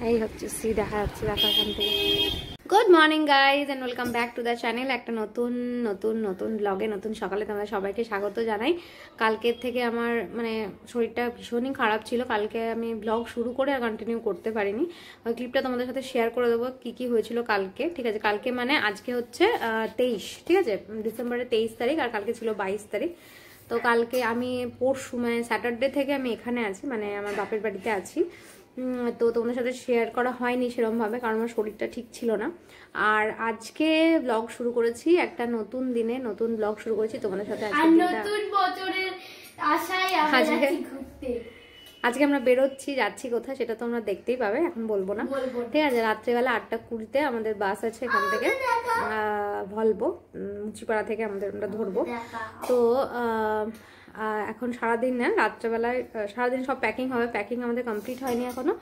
এই হচ্ছে সি দেখা যাচ্ছে, দেখা এখান থেকে। Good morning guys and welcome back to the channel. একটা নতুন নতুন নতুন ব্লগে নতুন সকালে তোমাদের সবাইকে স্বাগত জানাই। কালকের থেকে আমার মানে শরীরটা ভীষণই খারাপ ছিল, কালকে আমি ব্লগ শুরু করে আর কন্টিনিউ করতে পারিনি। ওই ক্লিপটা তোমাদের সাথে শেয়ার করে দেবো কী কী হয়েছিল কালকে, ঠিক আছে? কালকে মানে আজকে হচ্ছে 23, ঠিক আছে, ডিসেম্বরের 23 তারিখ, আর কালকে ছিল 22 তারিখ। তো কালকে আমি পরশু মানে স্যাটারডে থেকে আমি এখানে আছি, মানে আমার বাপের বাড়িতে আছি। তো তোমাদের সাথে শেয়ার করা হয়নি সেরকমভাবে, কারণ আমার শরীরটা ঠিক ছিল না। আর আজকে ব্লগ শুরু করেছি, একটা নতুন দিনে নতুন ব্লগ শুরু করেছি তোমাদের সাথে। আজকে আমরা বেরোচ্ছি, যাচ্ছি কোথায় সেটা তোমরা দেখতেই পাবে, এখন বলবো না, ঠিক আছে? রাত্রেবেলা 8:20 আমাদের বাস আছে এখান থেকে, ভলভো, মুচিপাড়া থেকে আমরা ধরবো। তো এখন সারাদিন না, রাত্রেবেলায় সারাদিন সব প্যাকিং হবে। প্যাকিং আমাদের কমপ্লিট হয়নি এখনো।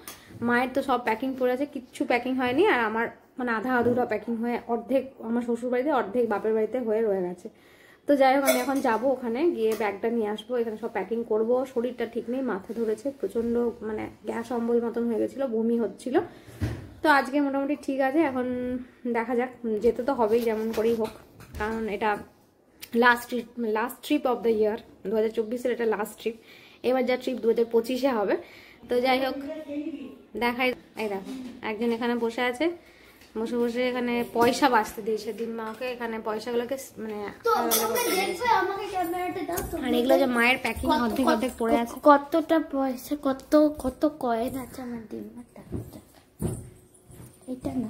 মায়ের তো সব প্যাকিং পড়ে আছে, কিচ্ছু প্যাকিং হয়নি। আর আমার মানে আধা আধুরা প্যাকিং হয়ে অর্ধেক আমার শ্বশুর বাড়িতে, অর্ধেক বাপের বাড়িতে হয়ে রয়ে গেছে। তো যাই হোক, আমি এখন যাবো ওখানে, গিয়ে ব্যাগটা নিয়ে আসবো, এখানে সব প্যাকিং করব। শরীরটা ঠিক নেই, মাথা ধরেছে প্রচণ্ড, মানে গ্যাস অম্বল মতন হয়ে গেছিলো, বমি হচ্ছিল। তো আজকে মোটামুটি ঠিক আছে। এখন দেখা যাক, যেতে তো হবেই যেমন করেই হোক, কারণ এটা last trip of the year. 2024-এর এটা লাস্ট ট্রিপ। এবার যা ট্রিপ 2025-এ হবে। তো যাই হোক, দেখাই। এই দেখো, একজন এখানে বসে আছে, বসে বসে এখানে পয়সা বাঁচতে দিয়েছে দিম্মা ওকে। এখানে পয়সাগুলোকে মানে, আর এগুলো যে মায়ের প্যাকিং অর্ধেক অর্ধেক পড়ে আছে। কতটা পয়সা, কত কত কয়েন আছে আমার দিম্মার টাকাটা। এটা না,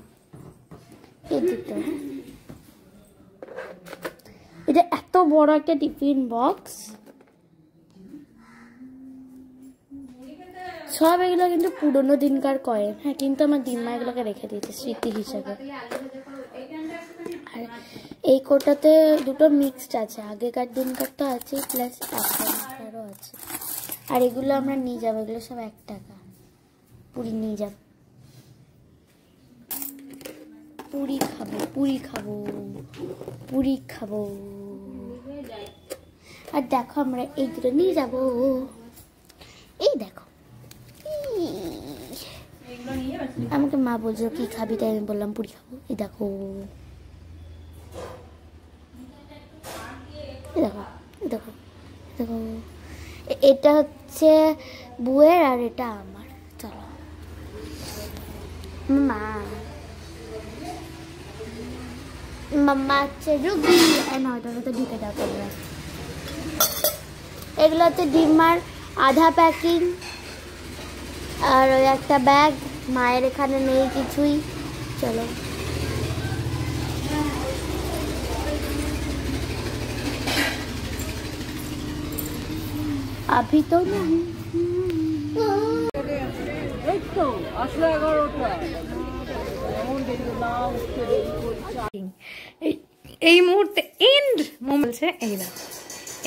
এটা এত বড় একটা টিফিন বক্স। সব এগুলো কিন্তু পুরোনো দিনকার কয়েন, হ্যাঁ, কিন্তু আমার দিম্মা এগুলোকে রেখে দিয়েছে স্মৃতি হিসাবে। আর এই কোটাতে দুটো মিক্সড আছে, আগেকার দিনকার তো আছে, প্লাস এখনকারও আছে। আর এগুলো আমরা নিয়ে যাবো, এগুলো সব 1 টাকা। পুরি নিয়ে যাব, পুরি খাবো, পুরি খাবো, পুরি খাবো। আর দেখো, আমরা এই দুটো নিয়ে যাবো। এই দেখো, আমাকে মা বলছো কি খাবি, তাই আমি বললাম পুরি খাবো। এই দেখো, দেখো, দেখো, দেখো, এটা হচ্ছে বুয়ের আর এটা আমার। চলো মা, মাম্মা হচ্ছে রুবি, নয়টা তো ঢুকে দাও তোমরা। এগুলো হচ্ছে ডিমার আধা প্যাকিং, আর ওই একটা ব্যাগ। মায়ের এখানে নেই কিছুই। চলো, अभी तो नहीं। এই মুহূর্তে এন্ড মোমেন্ট। এই না,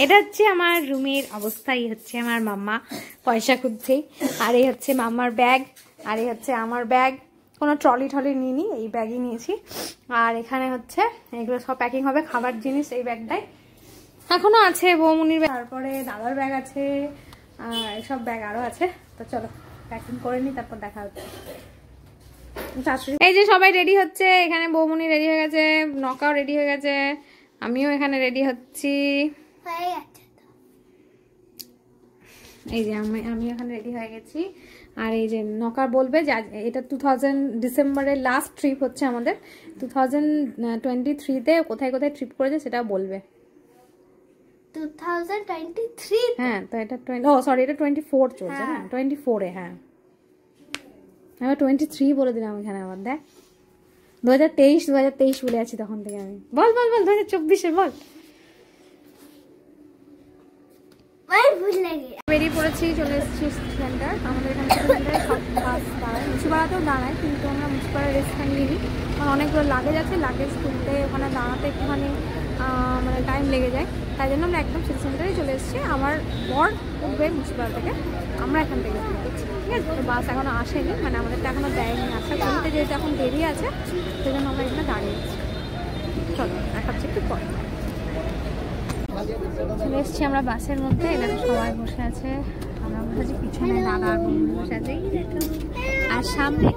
এটা হচ্ছে আমার রুমের অবস্থা। এই হচ্ছে আমার মাম্মা পয়সা খুঁজছে, আর এই হচ্ছে মাম্মার ব্যাগ, আর এই হচ্ছে আমার ব্যাগ। কোনো ট্রলি ট্রলি নিইনি, এই ব্যাগই নিয়েছি। আর এখানে হচ্ছে এগুলো সব প্যাকিং হবে, খাবার জিনিস এই ব্যাগটাই এখনো আছে, বৌমনির ব্যাগ, তারপরে দাদার ব্যাগ আছে, আর এসব ব্যাগ আরো আছে। তো চলো প্যাকিং করে নিই, তারপর দেখা হচ্ছে। এই যে সবাই রেডি হচ্ছে, এখানে বৌমনি রেডি হয়ে গেছে, নকাও রেডি হয়ে গেছে, আমিও এখানে রেডি হচ্ছি। এই যে আমি এখানে রেডি হয়ে গেছি। আর এই যে নকা বলবে যে এটা ডিসেম্বরের লাস্ট ট্রিপ হচ্ছে আমাদের। 2023-তে কোথায় কোথায় ট্রিপ করেছে সেটা বলবে। 2023? হ্যাঁ, তো এটা সরি, এটা 24 চলছে। হ্যাঁ, 24-এ। হ্যাঁ, আমি 23 বলে দিলাম এখানে। আবার দেখ, 2023 বলে আছি তখন থেকে আমি। বল বল বল, 2024-এ বল। বেরিয়ে পড়েছি, চলে এসেছি সেন্টার। আমাদের এখানে সেন্টারে সব বাস দাঁড়ায়, মুচিপাড়াতেও দাঁড়ায়, কিন্তু আমরা মুচিপাড়ার রেস্টখানি নিই, কারণ অনেকগুলো লাগেজ আছে, লাগেজ তুলতে ওখানে দাঁড়াতে একটুখানি মানে টাইম লেগে যায়। তাই জন্য আমরা একদম সিটি সেন্টারে চলে এসেছি। আমার বর উঠবে মুচিপাড়া থেকে, আমরা এখান থেকে উঠেছি, ঠিক আছে? তো বাস এখনো আসেনি, মানে আমাদেরটা এখনো দেয়নি। আসা বলতে যেহেতু এখন দেরি আছে, সেই জন্য আমরা এখানে দাঁড়িয়ে আছি। চলো দেখাচ্ছি একটু পর। চলে এসেছি আমরা বাসের মধ্যে। এখানে সবাই বসে আছে, আমরা বসে আছি পিছনে, দাদা আর বন্ধু বসে আছে। আর আর সামনে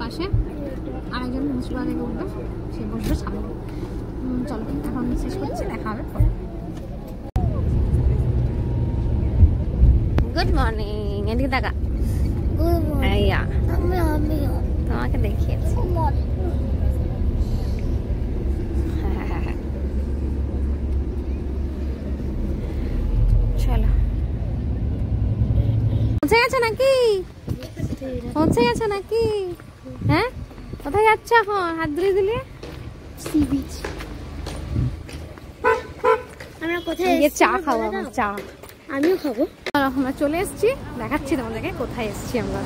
পাশে আরেকজন মুসলিম থেকে উঠবে, সে বসবে সামনে। চলো এখন শেষ করছি, দেখা হবে। গুড মর্নিং, এদিকে দেখা। তোমাকে দেখিয়েছি। চলো, পৌঁছে গেছে নাকি? পৌঁছে গেছে নাকি? হ্যাঁ, কোথায় যাচ্ছ এখন? হাত ধুয়ে দিলে সি বিচ। আমরা কোথায় চা খাবো? চা আমিও খাবো। আমরা চলে এসেছি, দেখাচ্ছি তোমাদেরকে কোথায় এসেছি আমরা।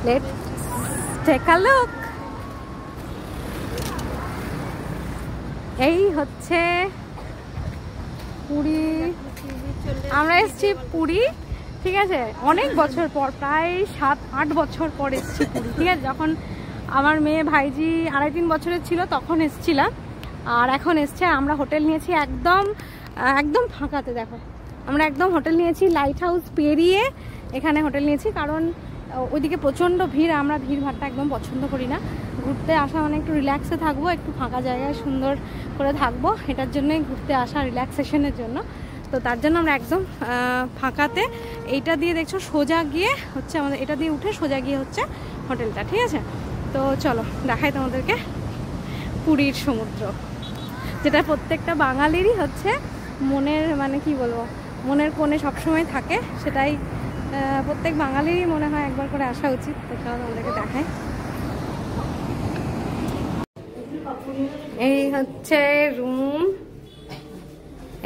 Let's take a look. এই হচ্ছে পুরী। আমরা এসেছি পুরী, ঠিক আছে, অনেক বছর পর, প্রায় 7-8 বছর পর এসেছি পুরী, ঠিক আছে। যখন আমার মেয়ে ভাইজি 2.5-3 বছরের ছিল তখন এসেছিলাম, আর এখন এসছে। আমরা হোটেল নিয়েছি একদম একদম ফাঁকাতে। দেখো, আমরা একদম হোটেল নিয়েছি লাইট হাউস পেরিয়ে এখানে হোটেল নিয়েছি, কারণ ওইদিকে প্রচণ্ড ভিড়। আমরা ভিড় ভাড়টা একদম পছন্দ করি না। ঘুরতে আসা মানে একটু রিল্যাক্সে থাকবো, একটু ফাঁকা জায়গায় সুন্দর করে থাকবো, এটার জন্যই ঘুরতে আসা, রিল্যাক্সেশনের জন্য। তো তার জন্য আমরা একদম ফাঁকাতে, এইটা দিয়ে দেখছো সোজা গিয়ে হচ্ছে আমাদের, এটা দিয়ে উঠে সোজা গিয়ে হচ্ছে হোটেলটা, ঠিক আছে। তো চলো দেখাই তোমাদেরকে পুরীর সমুদ্র, যেটা প্রত্যেকটা বাঙালিরই হচ্ছে মনের, মানে কি বলবো, মনের কোণে সবসময় থাকে। সেটাই প্রত্যেক বাঙালিরই মনে হয় একবার করে আসা উচিত। তো চলো তোমাদেরকে দেখাই। এই হচ্ছে রুম,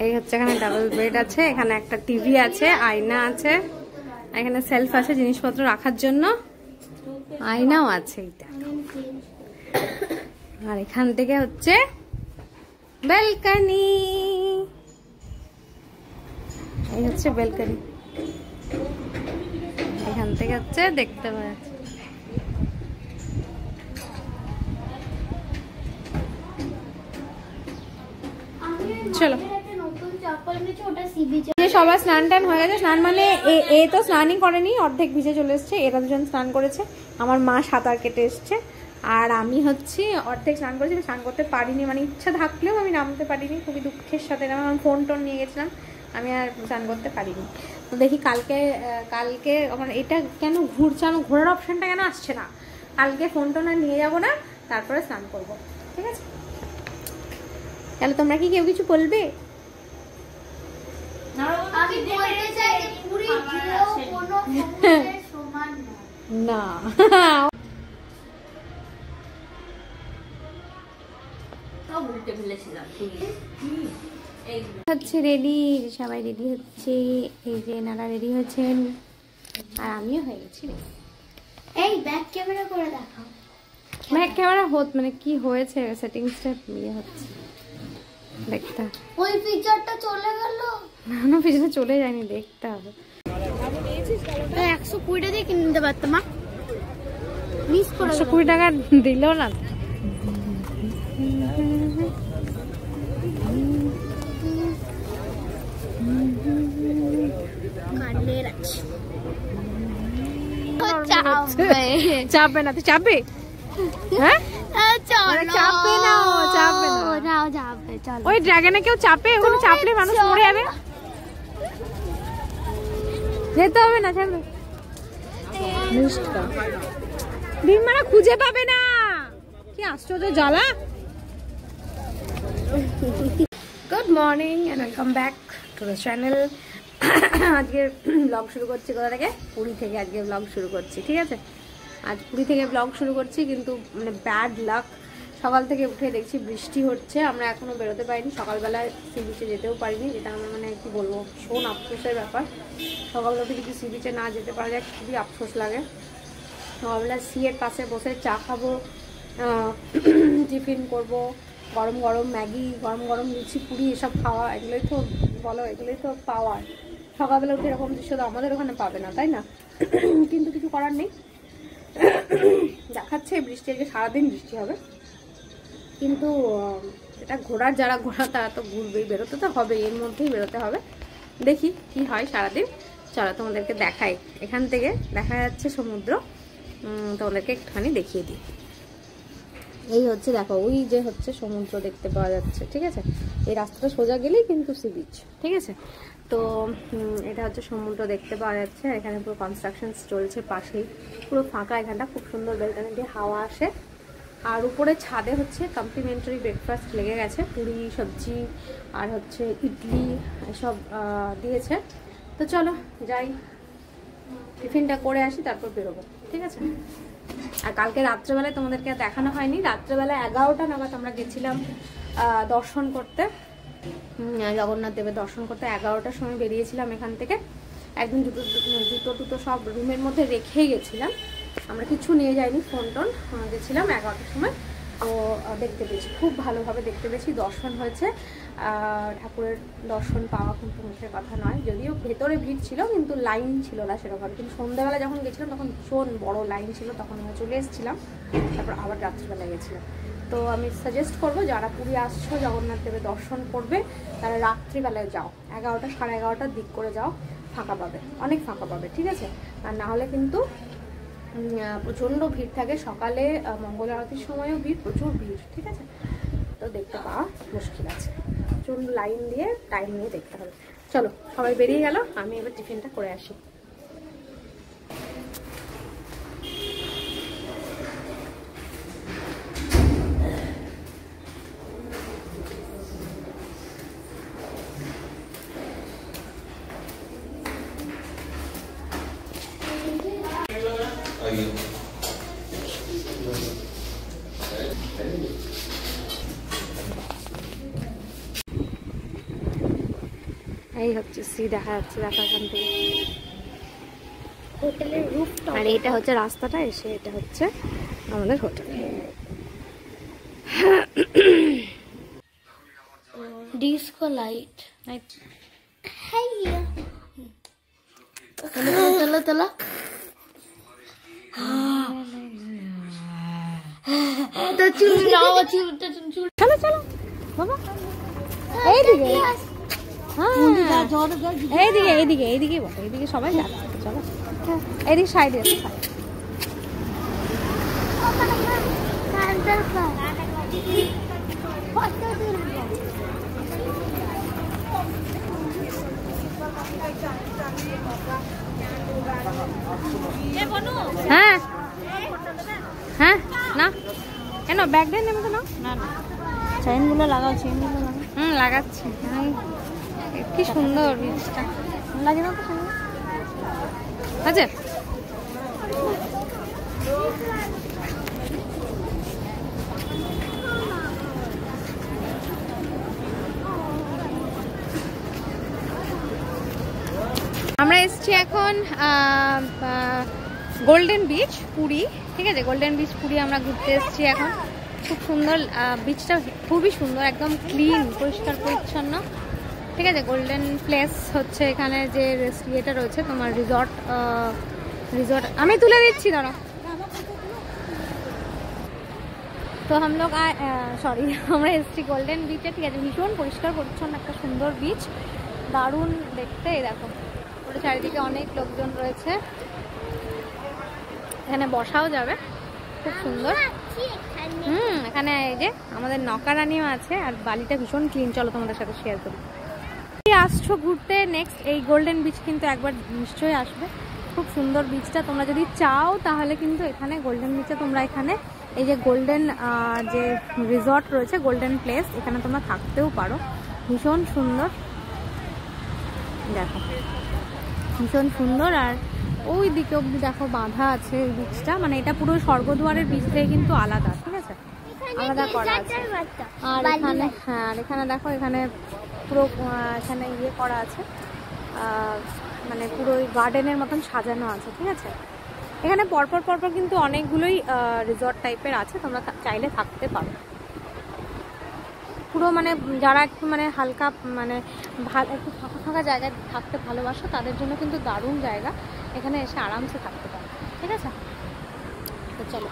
এই হচ্ছে এখানে ডাবল বেড আছে, এখানে একটা টিভি আছে, আয়না আছে, এখানে সেলফ আছে জিনিসপত্র রাখার জন্য, আয়নাও আছে এইটা। আর এখান থেকে হচ্ছে ব্যালকনি, এই হচ্ছে ব্যালকনি, এখান থেকে হচ্ছে দেখতে পাওয়া যাচ্ছে। চলো, সবার স্নান টান হয়ে গেছে। স্নান মানে এ তো স্নানই করেনি, অর্ধেক ভিজে চলে এসছে। এরা দুজন স্নান করেছে, আমার মা সাঁতার কেটে এসছে, আর আমি হচ্ছে অর্ধেক স্নান করেছি। স্নান করতে পারিনি, মানে ইচ্ছা থাকলেও আমি নামতে পারিনি, খুবই দুঃখের সাথে। আমার ফোন টোন নিয়ে গেছিলাম, আমি আর স্নান করতে পারিনি। তো দেখি কালকে আমার এটা কেন ঘুরছে, আমার ঘোরার অপশানটা কেন আসছে না। কালকে ফোন টোন আর নিয়ে যাবো না, তারপরে স্নান করবো, ঠিক আছে। তাহলে তোমরা কি কেউ কিছু বলবে? না, হচ্ছে রেডি, সবাই রেডি হচ্ছে। এই যে এনারা রেডি হয়েছেন, আর আমিও হয়ে গেছি। এই ব্যাক ক্যামেরা করে দেখাও। ব্যাক ক্যামেরা মানে কি হয়েছে, সেটিংসটা ইয়ে হচ্ছে দেখতে। ওই ফিচারটা চলে গেল না, পিছনে চলে যায়নি, দেখতে হবে। 120 টাকা দিয়ে কিনে নিতে পারতাম, মা মিস করে 120 টাকা দিল না। চাপবে না, তুই চাপবে? হ্যাঁ, চাপবে না, চাপবে না। ওই ড্রাগনে কেউ চাপে? ওখানে চাপলে মানুষ মরে যাবে। যেতে হবে না, ছাড়বে। ডিম মারা খুঁজে পাবে না, কি আশ্চর্য জ্বালা। Good morning and welcome back to the channel. আজকে ব্লগ শুরু করছি কোথা থেকে? পুরী থেকে আজকে ব্লগ শুরু করছি, ঠিক আছে। আজ পুরী থেকে ব্লগ শুরু করছি, কিন্তু মানে ব্যাড লাক, সকাল থেকে উঠে দেখছি বৃষ্টি হচ্ছে। আমরা এখনও বেরোতে পারিনি, সকালবেলায় সি বিচে যেতেও পারিনি, যেটা আমার মানে কি বলবো, ভীষণ আফসোসের ব্যাপার। সকালবেলা যদি সি বিচে না যেতে পারা যায়, খুবই আফসোস লাগে। সকালবেলা সিয়ের পাশে বসে চা খাবো, টিফিন করবো, গরম গরম ম্যাগি, গরম গরম লুচি পুরি, এসব খাওয়া, এগুলোই তো বলো, এগুলোই তো পাওয়ার। সকালবেলা উঠে এরকম দৃশ্য তো আমাদের ওখানে পাবে না, তাই না? কিন্তু কিছু করার নেই। দেখাচ্ছে বৃষ্টি, আজকে সারাদিন বৃষ্টি হবে, কিন্তু এটা ঘোরার যারা ঘোরা তারা তো ঘুরবেই, বেরোতে তো হবে, এর মধ্যেই বেরোতে হবে। দেখি কি হয় সারাদিন। চলো তোমাদেরকে দেখাই, এখান থেকে দেখা যাচ্ছে সমুদ্র, তোমাদেরকে একটুখানি দেখিয়ে দিই। এই হচ্ছে দেখো, ওই যে হচ্ছে সমুদ্র দেখতে পাওয়া যাচ্ছে, ঠিক আছে। এই রাস্তাটা সোজা গেলেই কিন্তু সি বিচ, ঠিক আছে। তো এটা হচ্ছে সমুদ্র দেখতে পাওয়া যাচ্ছে। এখানে পুরো কনস্ট্রাকশন চলছে, পাশেই পুরো ফাঁকা, এখানটা খুব সুন্দর বেলকনি দিয়ে হাওয়া আসে। আর উপরে ছাদে হচ্ছে কমপ্লিমেন্টারি ব্রেকফাস্ট লেগে গেছে, পুরি সবজি আর হচ্ছে ইডলি এসব দিয়েছে। তো চলো যাই, টিফিনটা করে আসি, তারপর বেরোবো, ঠিক আছে। আর কালকে রাত্রেবেলায় তোমাদেরকে দেখানো হয়নি, রাত্রেবেলা 11টা নাগাদ আমরা গেছিলাম দর্শন করতে, জগন্নাথ দেবের দর্শন করতে। 11টার সময় বেরিয়েছিলাম এখান থেকে, একদিন জুতো সব রুমের মধ্যে রেখেই গেছিলাম, আমরা কিছু নিয়ে যাইনি, ফোন টোন, গেছিলাম 11টার সময়। তো দেখতে পেয়েছি, খুব ভালোভাবে দেখতে পেয়েছি, দর্শন হয়েছে। ঠাকুরের দর্শন পাওয়া কিন্তু মুখের কথা নয়, যদিও ভেতরে ভিড় ছিল কিন্তু লাইন ছিল না সেরকম। কিন্তু সন্ধ্যাবেলা যখন গেছিলাম তখন ভীষণ বড় লাইন ছিল, তখন আমরা চলে এসেছিলাম, তারপর আবার রাত্রিবেলা গেছিলাম। তো আমি সাজেস্ট করবো যারা পুরী আসছো জগন্নাথ দেবের দর্শন করবে তারা রাত্রিবেলায় যাও, 11টা সাড়ে 11টার দিক করে যাও, ফাঁকা পাবে, অনেক ফাঁকা পাবে, ঠিক আছে। আর না হলে কিন্তু প্রচণ্ড ভিড় থাকে, সকালে মঙ্গল আরতির সময়ও ভিড়, প্রচুর ভিড়, ঠিক আছে। তো দেখতে পাওয়া মুশকিল আছে, প্রচণ্ড লাইন দিয়ে টাইম নিয়ে দেখতে হবে। চলো সবাই বেরিয়ে গেল, আমি এবার টিফিনটা করে আসি। এই হচ্ছে সি দেখা যাচ্ছে, দেখা এখান থেকে হোটেলের রুফটপ। আর এটা হচ্ছে রাস্তাটা এসে, এটা হচ্ছে আমাদের হোটেল। Disco light. চলো চলো, তো চুল নাও, চুল চলো চলো বাবা, এইদিকে, হ্যাঁ এইদিকে এইদিকে এইদিকে বলো, এইদিকে সবাই যাচ্ছে, চলো এইদিকে সাইডে আছে। হ্যাঁ হ্যাঁ, না কেন ব্যাগ দেন নেবে তো, না না চেইনগুলো লাগাও, চেইনগুলো লাগাও। লাগাচ্ছি। কি সুন্দর বীজটা লাগে না তো সুন্দর আছে। আমরা এসছি এখন গোল্ডেন বিচ পুরী, ঠিক আছে। গোল্ডেন বিচ পুরী আমরা ঘুরতে এসছি এখন। খুব সুন্দর বিচটা, খুবই সুন্দর, একদম ক্লিন, পরিষ্কার পরিচ্ছন্ন, ঠিক আছে। গোল্ডেন প্লেস হচ্ছে এখানে যে ইয়েটা রয়েছে তোমার রিসর্ট, আমি তুলে দিচ্ছি দাঁড়া। তো আমরা আমরা এসছি গোল্ডেন বিচে, ঠিক আছে। ভীষণ পরিষ্কার পরিচ্ছন্ন একটা সুন্দর বিচ, দারুণ দেখতে। এই দেখো পুরো চারিদিকে অনেক লোকজন রয়েছে, এখানে বসাও যাবে, খুব সুন্দর। এখানে এই যে আমাদের নৌকারানিও আছে, আর বালিটা ভীষণ ক্লিন। চলো তোমাদের সাথে শেয়ার করি। আসছো ঘুরতে নেক্সট এই গোল্ডেন বিচ কিন্তু একবার নিশ্চয়ই আসবে, খুব সুন্দর বিচটা। তোমরা যদি চাও তাহলে কিন্তু এখানে গোল্ডেন বিচে তোমরা এখানে এই যে গোল্ডেন যে রিসর্ট রয়েছে, গোল্ডেন প্লেস, এখানে তোমরা থাকতেও পারো, ভীষণ সুন্দর। দেখো ভীষণ সুন্দর। আর ওই দিকে অব্দি দেখো বাঁধা আছে এই বিচটা, মানে এটা পুরো স্বর্গদ্বারের বিচ থেকে কিন্তু আলাদা, ঠিক আছে, আলাদা করা আছে। আর এখানে হ্যাঁ, আর এখানে দেখো এখানে পুরো এখানে ইয়ে করা আছে, মানে পুরো ওই গার্ডেনের মতন সাজানো আছে, ঠিক আছে। এখানে পরপর পরপর কিন্তু অনেকগুলোই রিসর্ট টাইপের আছে, তোমরা চাইলে থাকতে পারো। পুরো মানে যারা একটু মানে হালকা মানে একটু ফাঁকা ফাঁকা জায়গায় থাকতে ভালোবাসো তাদের জন্য কিন্তু দারুণ জায়গা, এখানে এসে আরামসে থাকতে পারো, ঠিক আছে। তো চলো